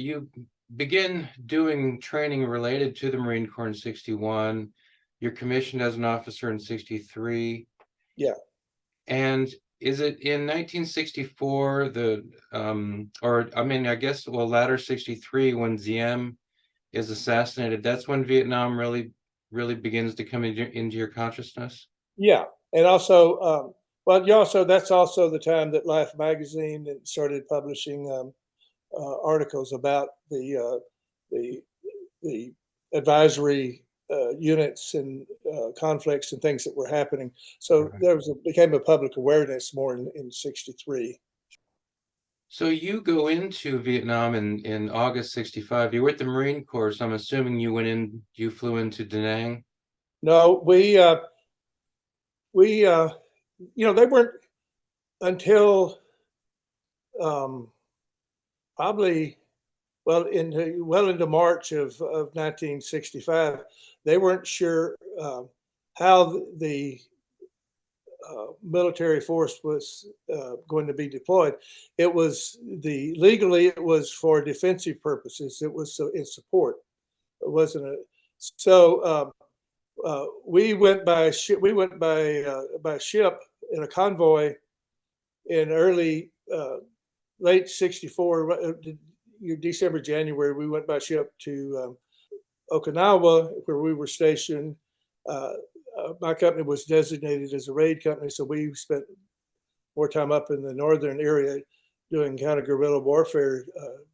You begin doing training related to the Marine Corps in 61. You're commissioned as an officer in 63. Yeah. And is it in 1964, I guess, well, latter 63, when Diem is assassinated, that's when Vietnam really begins to come into your consciousness? Yeah. And also, that's also the time that Life magazine started publishing articles about the the advisory units and conflicts and things that were happening. So Right. there became a public awareness more in '63. So you go into Vietnam in August 65. You were at the Marine Corps, so I'm assuming you flew into Da Nang? No, they weren't until um, probably into March of 1965. They weren't sure how the military force was going to be deployed. Legally it was for defensive purposes. It was in support. It wasn't a so. We went by ship. We went by ship in a convoy in late '64, December, January. We went by ship to Okinawa, where we were stationed. My company was designated as a raid company, so we spent more time up in the northern area doing counter guerrilla warfare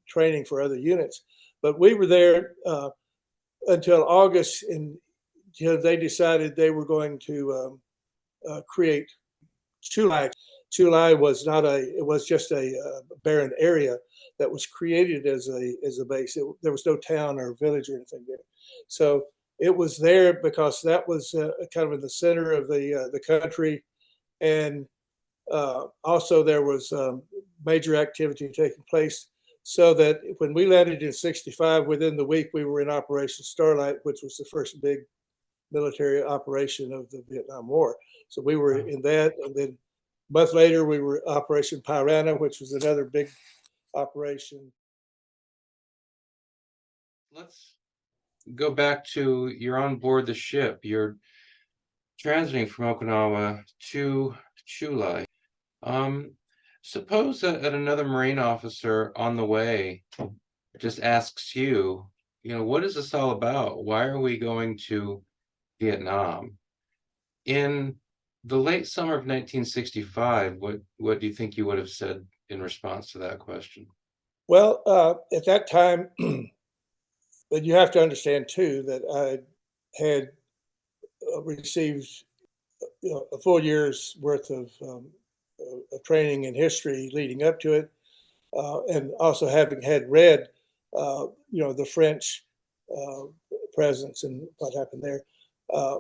training for other units. But we were there until August, until they decided they were going to create Chulai. Chulai was just a barren area that was created as a base. There was no town or village or anything there. So it was there because that was kind of in the center of the country, and also there was major activity taking place. So that when we landed in '65, within the week we were in Operation Starlight, which was the first big military operation of the Vietnam War. So we were in that, and then a month later we were Operation Piranha, which was another big operation. Let's go back to, you're on board the ship. You're transiting from Okinawa to Chulai. Um, Suppose that another Marine officer on the way just asks you, what is this all about? Why are we going to Vietnam? In the late summer of 1965, what do you think you would have said in response to that question? Well, at that time, but you have to understand too that I had received a full year's worth of training and history leading up to it, and also having had read, the French uh, presence and what happened there. Uh,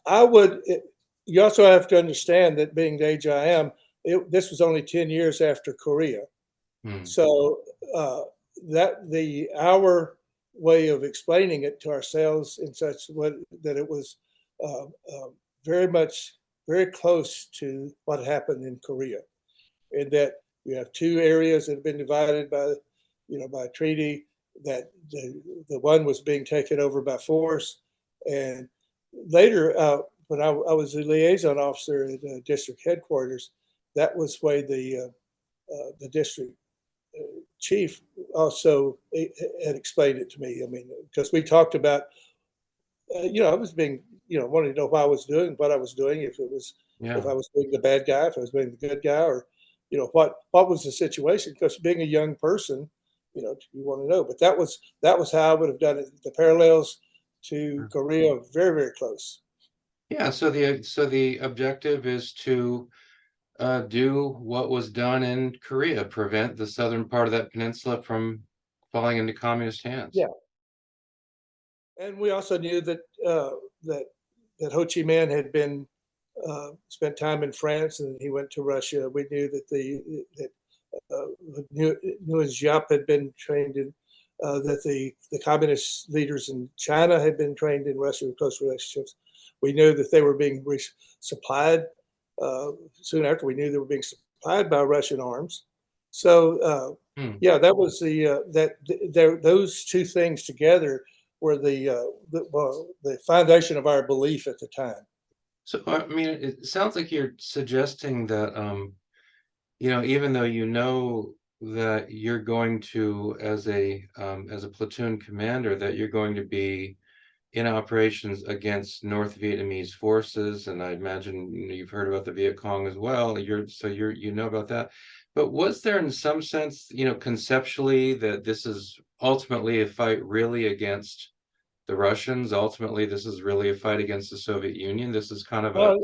I would. You also have to understand that being the age I am, this was only 10 years after Korea. Hmm. So that our way of explaining it to ourselves in such what that it was uh, uh, very much very close to what happened in Korea, in that you have two areas that have been divided by treaty. That the one was being taken over by force, and later when I was a liaison officer at district headquarters, that was why the district chief also had explained it to me. I mean, because we talked about, I was being, wanting to know what I was doing, if Yeah. I was being the bad guy, if I was being the good guy, or, what was the situation? Because being a young person, you want to know. But that was how I would have done it. The parallels to Korea are very, very close. Yeah, so the objective is to do what was done in Korea, prevent the southern part of that peninsula from falling into communist hands. Yeah, and we also knew that that Ho Chi Minh had been spent time in France, and he went to Russia. We knew that Nguyen Giap had been trained in that the communist leaders in China had been trained in Russia with close relationships. We knew that they were being supplied soon after. We knew they were being supplied by Russian arms. So Yeah, that was those two things together were the foundation of our belief at the time. So, I mean, it sounds like you're suggesting that, even though you know that you're going to, as a platoon commander, that you're going to be in operations against North Vietnamese forces, and I imagine you've heard about the Viet Cong as well. You know about that. But was there, in some sense, conceptually, that this is ultimately a fight really against the Russians? Ultimately, this is really a fight against the Soviet Union. This is kind of a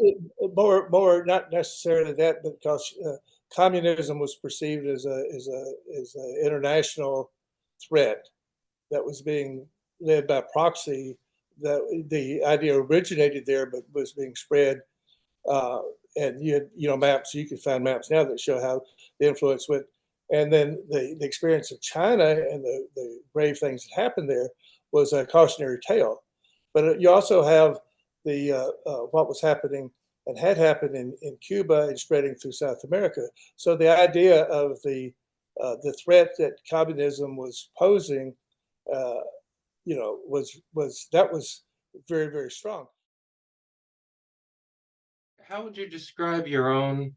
More not necessarily that, but because communism was perceived as a international threat that was being led by proxy. That the idea originated there, but was being spread. Uh, and you had, maps. You can find maps now that show how the influence went. And then the experience of China and the grave things that happened there was a cautionary tale. But you also have what was happening and had happened in Cuba and spreading through South America. So the idea of the threat that communism was posing, uh, was very, very strong. how would you describe your own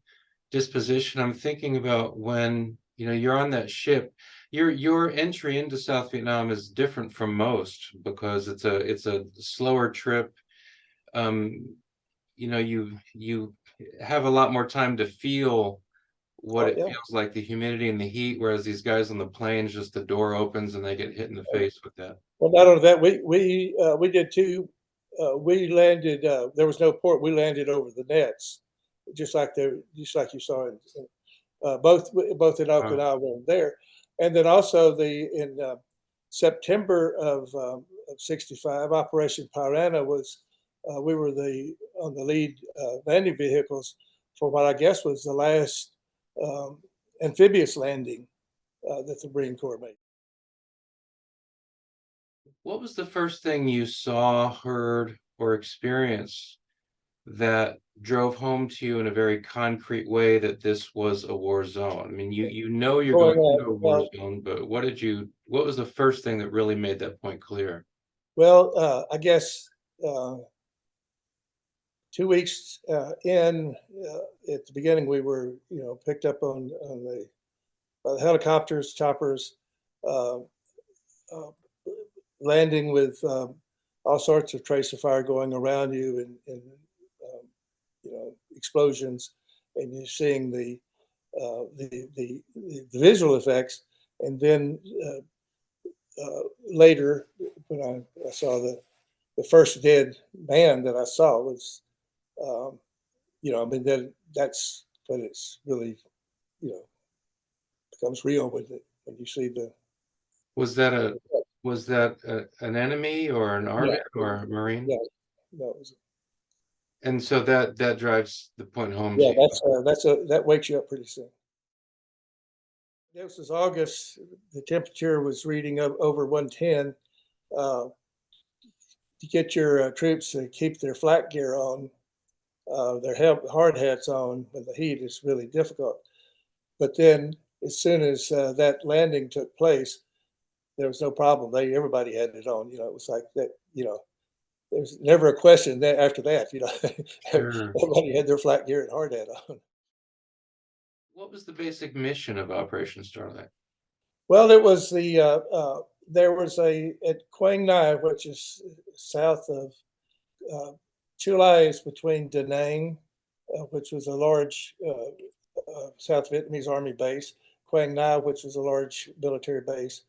disposition? I'm thinking about when, you're on that ship. Your entry into South Vietnam is different from most because it's a slower trip. Um, you have a lot more time to feel what Oh it yeah. feels like, the humidity and the heat, whereas these guys on the planes, just the door opens and they get hit in the face with that. Well, not only that, we did too. We landed. There was no port. We landed over the nets, just like you saw both in Wow. Okinawa and there, and then also in September of '65, Operation Piranha was we were on the lead landing vehicles for what I guess was the last um, amphibious landing that the Marine Corps made. What was the first thing you saw, heard, or experienced that drove home to you in a very concrete way that this was a war zone? I mean, you're Growing going up, into a war zone, but what was the first thing that really made that point clear? I guess 2 weeks in, at the beginning, we were, picked up on by the helicopters, choppers, uh, uh, landing with all sorts of tracer fire going around you and um, explosions, and you're seeing the visual effects, and then later when I saw the first dead man that I saw was, um, I mean, that's when it's really, you know, becomes real when you see the. Was that a an enemy or an Yeah, Army or a Marine? yeah, that was. And so that drives the point home Yeah, to you. that wakes you up pretty soon. This was August. The temperature was reading up over 110. Uh, to get your troops to keep their flak gear on, their hard hats on when the heat is really difficult. But then, as soon as that landing took place, there was no problem. Everybody had it on. It was like that. There's never a question that after that. Sure. Everybody had their flak gear and hard hat on. What was the basic mission of Operation Starlight? Well, it was there was at Quang Nai, which is south of Chu Lai, is between Da Nang, which was a large South Vietnamese army base, Quang Nai, which was a large military base.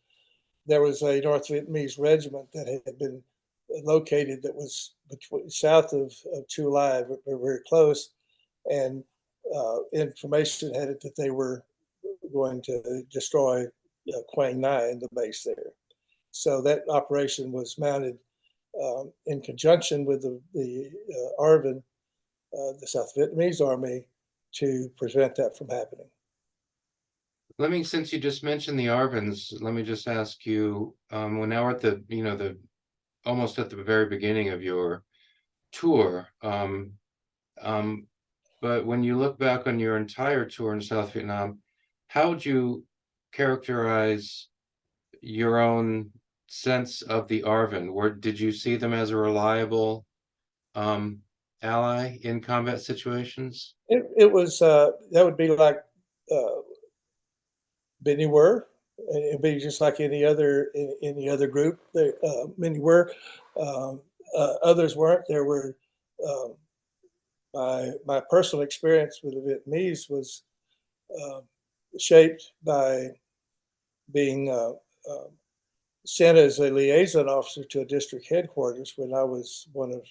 There was a North Vietnamese regiment that had been located that was south of Chu Lai, very, very close, and information had it that they were going to destroy Quang Nai in the base there. So that operation was mounted in conjunction with the ARVN, the South Vietnamese army, to prevent that from happening. Since you just mentioned the Arvins, let me just ask you, well, now we're at the almost at the very beginning of your tour. Um, but when you look back on your entire tour in South Vietnam, how would you characterize your own sense of the ARVN? Did you see them as a reliable ally in combat situations? It was that would be like uh, many were, and it'd be just like any other group. Many were, um, others weren't. There were um, my personal experience with the Vietnamese was uh, shaped by being sent as a liaison officer to a district headquarters when I was one of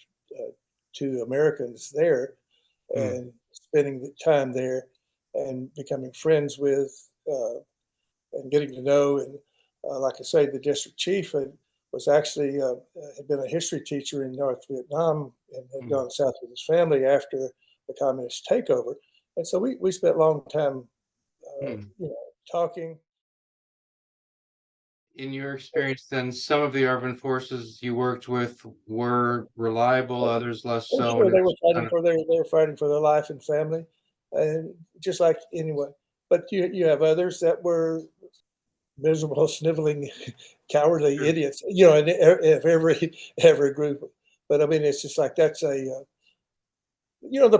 two Americans there, Hmm. and spending the time there and becoming friends with and getting to know. And like I say, the district chief was actually had been a history teacher in North Vietnam and had Hmm. gone south with his family after the communist takeover. And so we spent a long time, Hmm. talking. In your experience, then, some of the ARVN forces you worked with were reliable, others less Oh, so, sure, and it's kind of they were fighting for their life and family, and just like anyone. But you have others that were miserable, sniveling, cowardly sure. idiots. In every group. But I mean, it's just like that's the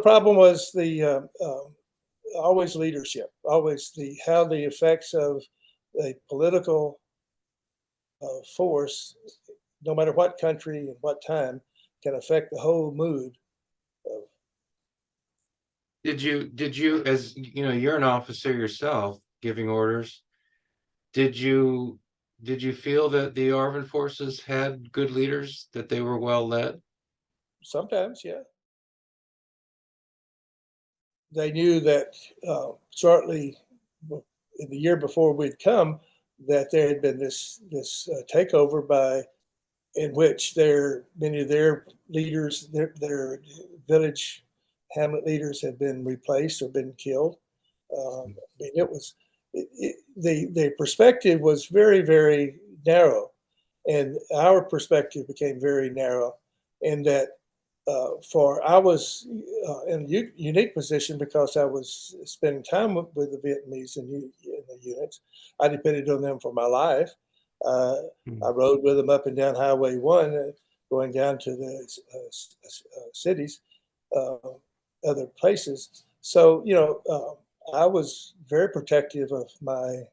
problem was the always leadership, always the how the effects of a political force, no matter what country and what time, can affect the whole mood of. Did you, as you know, you're an officer yourself giving orders. Did you did you feel that the ARVN forces had good leaders, that they were well led? Sometimes, yeah. They knew that shortly in the year before we'd come, that there had been this takeover by in which many of their leaders, their village hamlet leaders, had been replaced or been killed. I mean, the perspective was very, very narrow, and our perspective became very narrow, in that for I was in a unique position because I was spending time with the Vietnamese in the units. I depended on them for my life. Uh, I Mm. rode with them up and down Highway 1, going down to the cities, uh, other places. So, I was very protective of my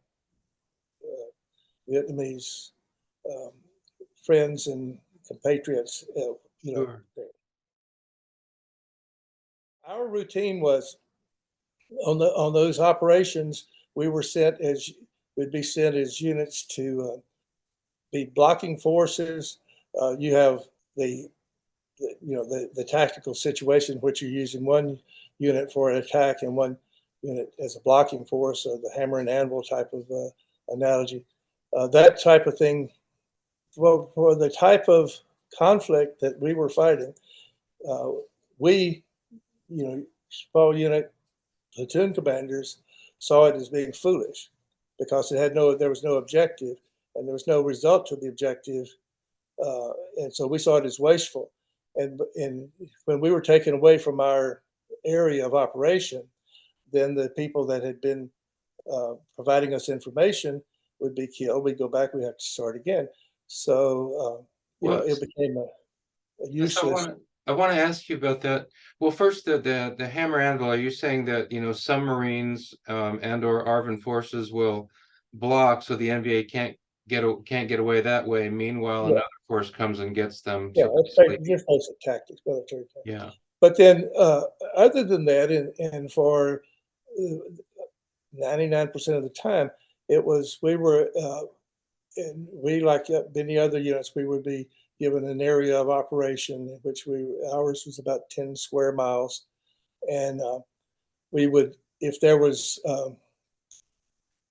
Vietnamese um, friends and compatriots. Sure. Our routine was on those operations. We were sent as We'd be sent as units to be blocking forces. You have the, the tactical situation, which you're using one unit for an attack and one unit as a blocking force, the hammer and anvil type of analogy. That type of thing. Well, for the type of conflict that we were fighting, uh, we, small unit platoon commanders saw it as being foolish because there was no objective and there was no result to the objective, and so we saw it as wasteful. And when we were taken away from our area of operation, then the people that had been providing us information would be killed. We'd go back. We have to start again. So Well, it became a yes, I useless. want to I want to ask you about that. Well, first, the hammer anvil. Are you saying that submarines and or ARVN forces will block so the NVA can't get away that way? Meanwhile, Yeah, another force comes and gets them yeah, to it's basically, just basic tactics, military tactics. yeah. But then, other than that, and for 99% of the time, it was we were, and we like many other units, we would be given an area of operation in which ours was about 10 square miles, and we would, if there was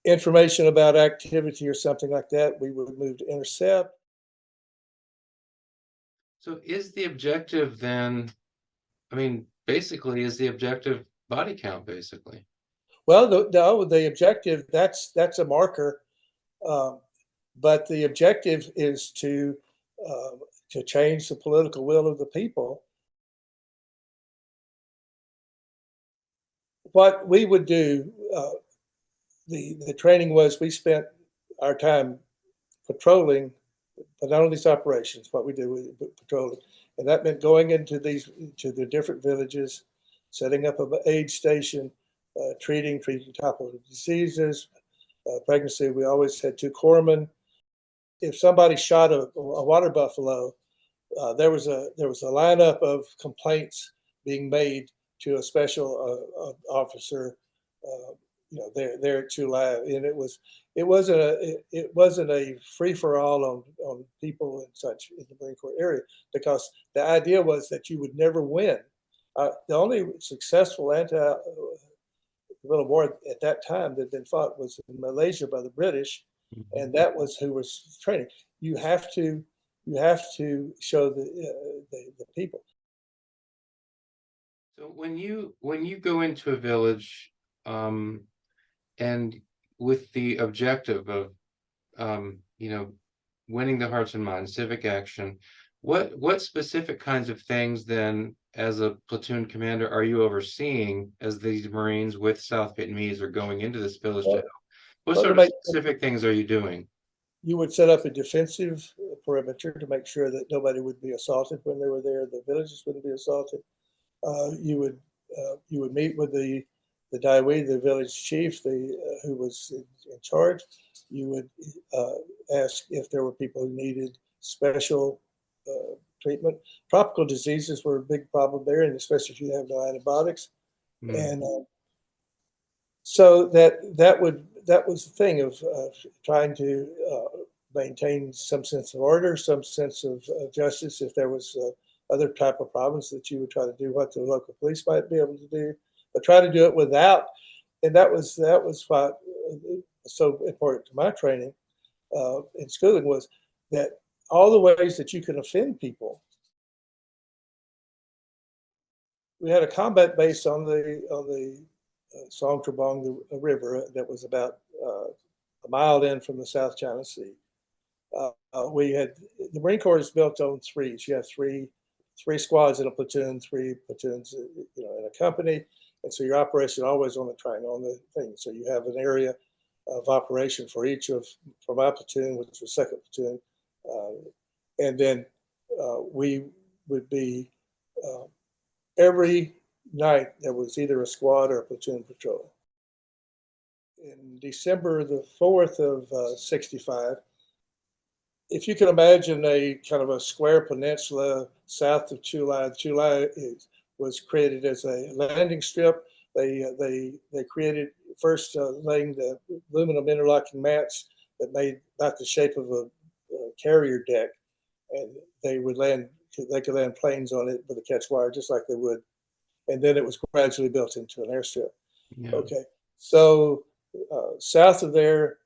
information about activity or something like that, we would move to intercept. So is the objective then? I mean, basically, is the objective body count? Basically, Well, the objective, that's a marker. Um, but the objective is uh, to change the political will of the people. What we would do, the training was we spent our time patrolling, but not only these operations, what we did was patrolling, and that meant going into to the different villages, setting up an aid station, treating tropical diseases, pregnancy. We always had 2 corpsmen. If somebody shot a water buffalo, there was a lineup of complaints being made to a special officer, there at Chulai, and it wasn't a free for all on people and such in the Marine Corps area, because the idea was that you would never win. The only successful anti-guerrilla war at that time that had been fought was in Malaysia by the British, and that was who was training. You have to show the people. So when you go into a village, and with the objective of, winning the hearts and minds, civic action, what specific kinds of things then, as a platoon commander, are you overseeing as these Marines with South Vietnamese are going into this village to Well, help? What well, to sort of make specific things are you doing? you would set up a defensive perimeter to make sure that nobody would be assaulted when they were there. The villages wouldn't be assaulted. You would meet with the Daiwi, the village chief, who was in charge. You would ask if there were people who needed special treatment. Tropical diseases were a big problem there, and especially if you have no antibiotics. Mm. And so that was the thing of trying to maintain some sense of order, some sense of justice. If there was other type of problems, that you would try to do what the local police might be able to do, but try to do it without. And that was what was so important to my training in schooling, was that all the ways that you can offend people. We had a combat base on the Song Trebong, the river, that was about a mile in from the South China Sea. We had the Marine Corps is built on threes. You have three squads in a platoon, 3 platoons, in a company, and so your operation always on the triangle on the thing. So you have an area of operation for my platoon, which was second platoon, and then we would be every night there was either a squad or a platoon patrol. In December the 4th of '65, if you can imagine a kind of a square peninsula south of Chulai, was created as a landing strip. They created first laying the aluminum interlocking mats that made about the shape of a carrier deck, and they could land planes on it with a catch wire just like they would, and then it was gradually built into an airstrip. Yeah. Okay, so south of there,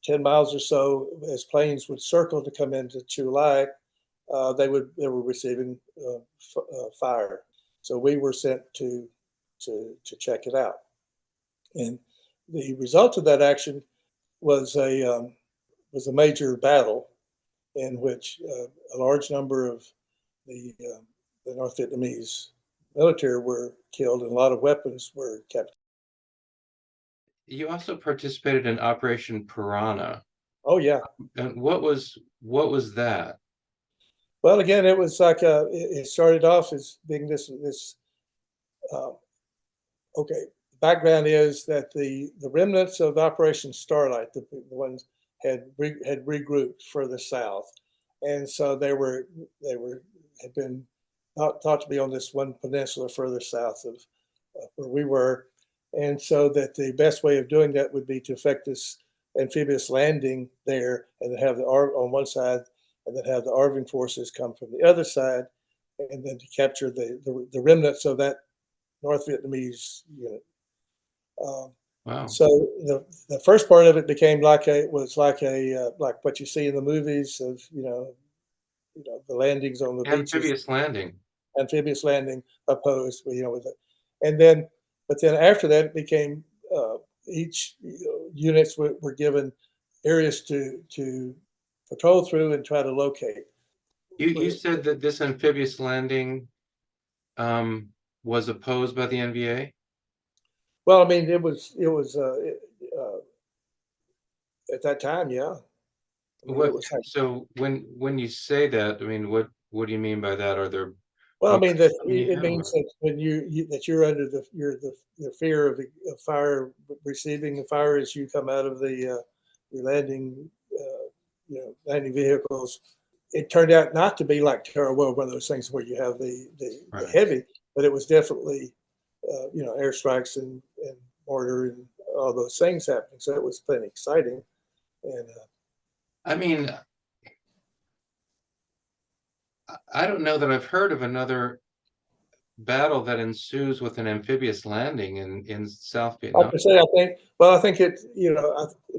10 miles or so, as planes would circle to come into Chulai, they were receiving fire. So we were sent to check it out, and the result of that action was a major battle in which a large number of the North Vietnamese military were killed, and a lot of weapons were kept. You also participated in Operation Piranha. Oh yeah. And what was that? Well, again, it was like it started off as being this. Okay, the background is that the remnants of Operation Starlight, the ones had regrouped further south, and so they had been thought to be on this one peninsula further south of where we were, and so that the best way of doing that would be to effect this amphibious landing there, and then have the on one side, and then have the Arving forces come from the other side, and then to capture the remnants of that North Vietnamese unit. Wow. So the first part of it became like what you see in the movies of the landings on the beaches, Amphibious landing. opposed, with it, and then but then after that it became each units were given areas to patrol through and try to locate. You said that this amphibious landing was opposed by the NVA? Well, I mean, At that time, yeah. I mean, it What, was like, so when you say that, I mean, what do you mean by that? Are there well, I mean, bunkers that coming it in, means or that when that you're under the fear of fire, receiving the fire as you come out of your landing, landing vehicles. It turned out not to be like Terra World, one of those things where you have the right? heavy, but it was definitely, airstrikes and mortar and all those things happening. So it was plenty exciting. And I mean, I don't know that I've heard of another battle that ensues with an amphibious landing in South like Vietnam. I say, I think it,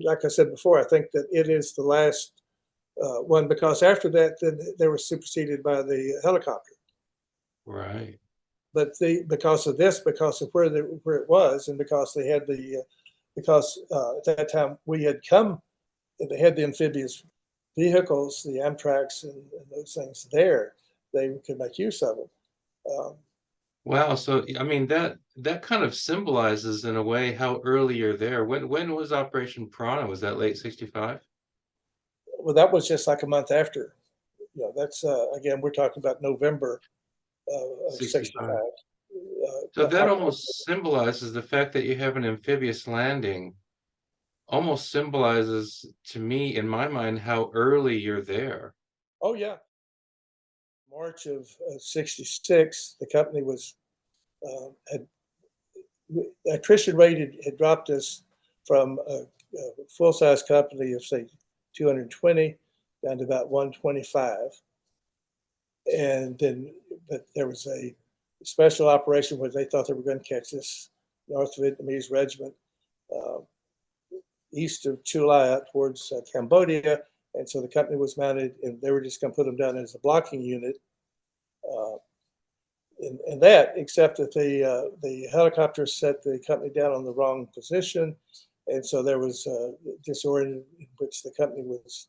like I said before, I think that it is the last one because after that, then they were superseded by the helicopter. Right. But because of this, because of where it was, and because they had because at that time we had come, and they had the amphibious vehicles, the Amtraks and those things there, they could make use of them. Um, Wow. So I mean that kind of symbolizes in a way how early you're there. When was Operation Prana? Was that late 65? well, that was just like a month after. That's again, we're talking about November of 65. '65. So that October. almost symbolizes the fact that you have an amphibious landing, almost symbolizes to me, in my mind, how early you're there. Oh yeah, March of '66. The company was had attrition rate had dropped us from a full size company of say 220 down to about 125, and then but there was a special operation where they thought they were going to catch this North Vietnamese regiment uh, east of Chulai out towards Cambodia, and so the company was mounted, and they were just going to put them down as a blocking unit. Uh, in that, except that the helicopter set the company down on the wrong position, and so there was disorder in which the company was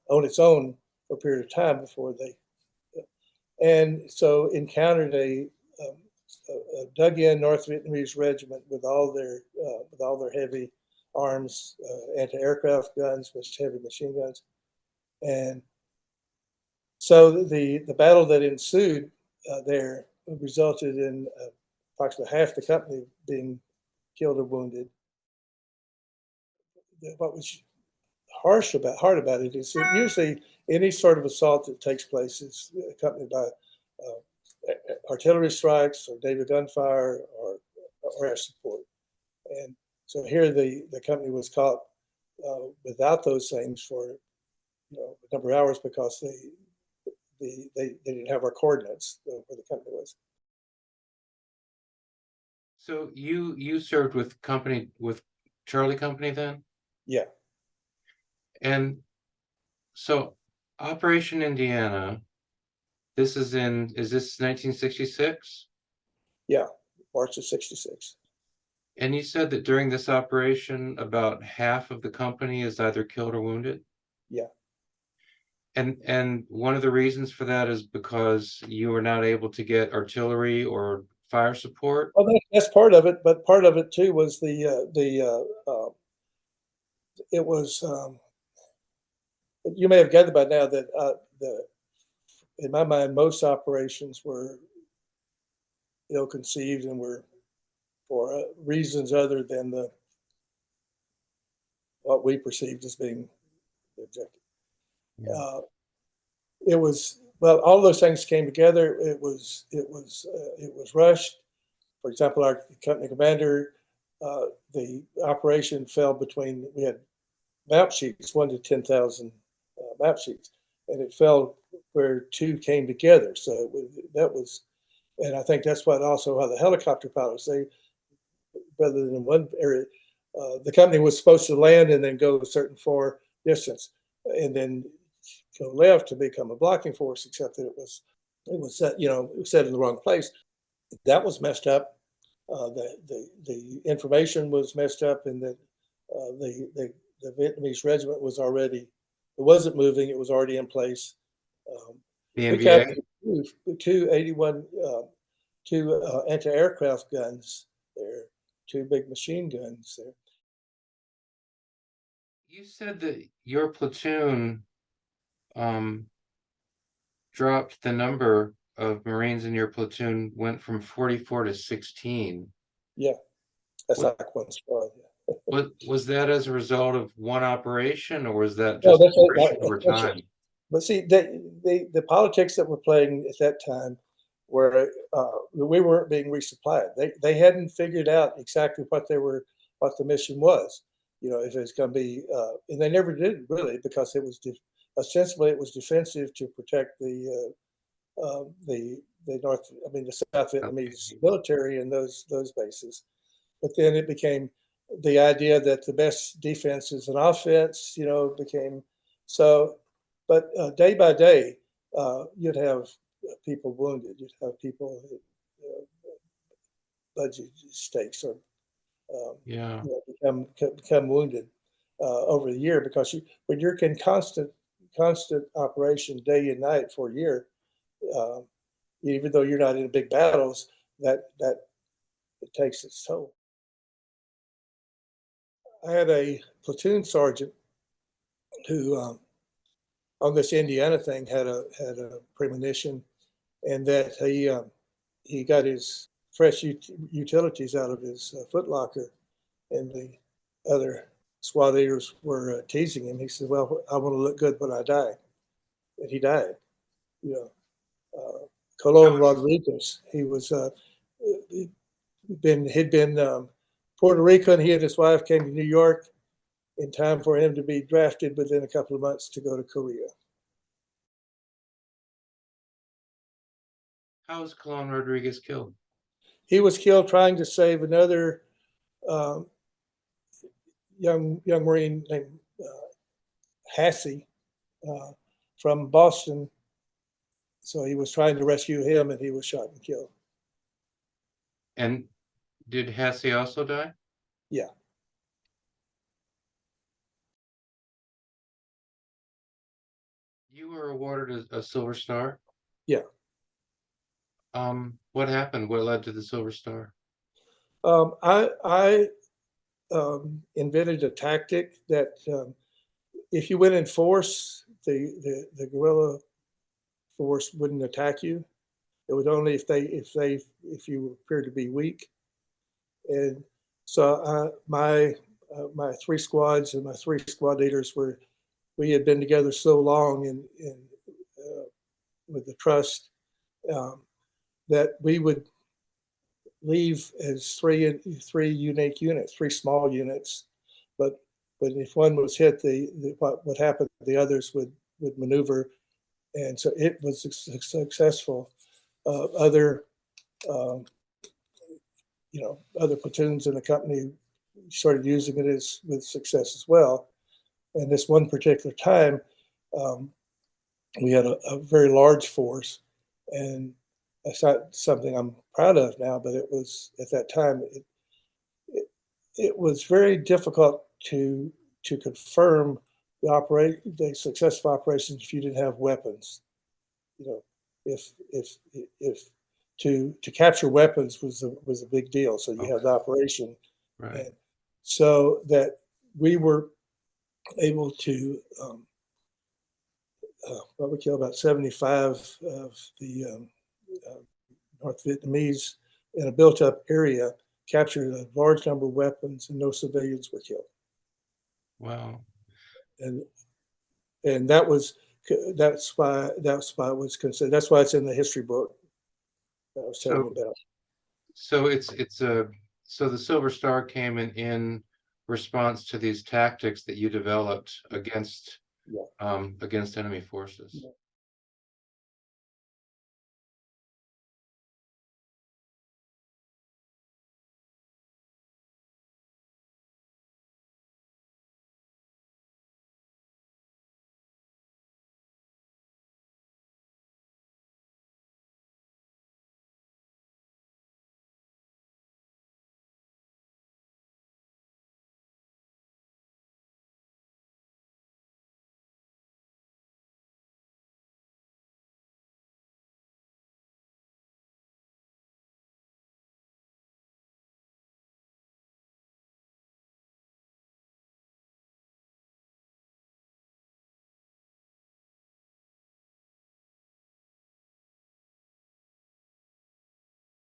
on its own for a period of time before they, and so encountered um, a dug-in North Vietnamese regiment with all their heavy arms, anti-aircraft guns, with heavy machine guns, and so the battle that ensued there resulted in approximately half the company being killed or wounded. What was hard about it is that usually any sort of assault that takes place is accompanied by artillery strikes or naval gunfire or air support. And so here the company was caught without those things for a number of hours because they didn't have our coordinates where the company was. So you served with Charlie Company then? Yeah, And so Operation Indiana, is this 1966? yeah, March of '66. And you said that during this operation, about half of the company is either killed or wounded? Yeah. And one of the reasons for that is because you were not able to get artillery or fire support? Well, that's part of it, but part of it too was it was you may have gathered by now that the in my mind most operations were ill conceived and were for reasons other than the what we perceived as being the objective. Yeah. Uh, it was well, all those things came together. It was rushed. For example, our company commander, the operation fell between we had map sheets, 1 to 10,000 map sheets, and it fell where two came together. So that was, and I think that's what also how the helicopter pilots they rather than one area, the company was supposed to land and then go a certain far distance, and then go left to become a blocking force. Except that it was set, it was set in the wrong place. That was messed up. The information was messed up, and that the Vietnamese regiment was already it wasn't moving; it was already in place. Um, The we NVA? captured two 81 two anti-aircraft guns there, two big machine guns there. You said that your platoon um, dropped the number of Marines in your platoon went from 44 to 16. Yeah, that's What, like one squad. Yeah. was that as a result of one operation, or was that No, just attrition over that's time? but see, the politics that were playing at that time were we weren't being resupplied. They hadn't figured out exactly what the mission was. You know, if it's going to be, and they never did really because it was ostensibly it was defensive to protect the North, I mean the South Vietnamese military and those bases. But then it became the idea that the best defense is an offense. You know, became so. But day by day, you'd have people wounded. You'd have people budget stakes or Yeah. become wounded over the year because when you're in constant operation day and night for a year, uh, even though you're not in big battles, that it takes its toll. I had a platoon sergeant who, on this Indiana thing, had a premonition, and that he got his fresh utilities out of his footlocker, and the other squad leaders were teasing him. He said, "Well, I want to look good when I die," and he died. You know, How Colon much? Rodriguez. He'd been Puerto Rico, and he and his wife came to New York in time for him to be drafted within a couple of months to go to Korea. How was Colon Rodriguez killed? He was killed trying to save another um, young Marine named Hassey uh, from Boston. So he was trying to rescue him, and he was shot and killed. And did Hassie also die? Yeah. You were awarded a Silver Star. Yeah. What happened? What led to the Silver Star? I invented a tactic that if you went in force, the guerrilla force wouldn't attack you. It would only if you appeared to be weak. And so my three squads and my three squad leaders we had been together so long in with the trust um, that we would leave as three unique units, three small units, but if one was hit, what happened, the others would maneuver, and so it was successful. Other um, other platoons in the company started using it with success as well. And this one particular time, um, we had a very large force, and that's not something I'm proud of now, but it was at that time. It, it was very difficult to confirm the successful operations if you didn't have weapons. You know, if to capture weapons was a big deal. So you have Okay, the operation, right. and so that we were able to we killed about 75 of the uh, North Vietnamese in a built-up area, captured a large number of weapons, and no civilians were killed. Wow. And and that's why it was considered. That's why it's in the history book that I was telling So you about. so it's a so the Silver Star came in response to these tactics that you developed Yeah. against enemy forces. Yeah.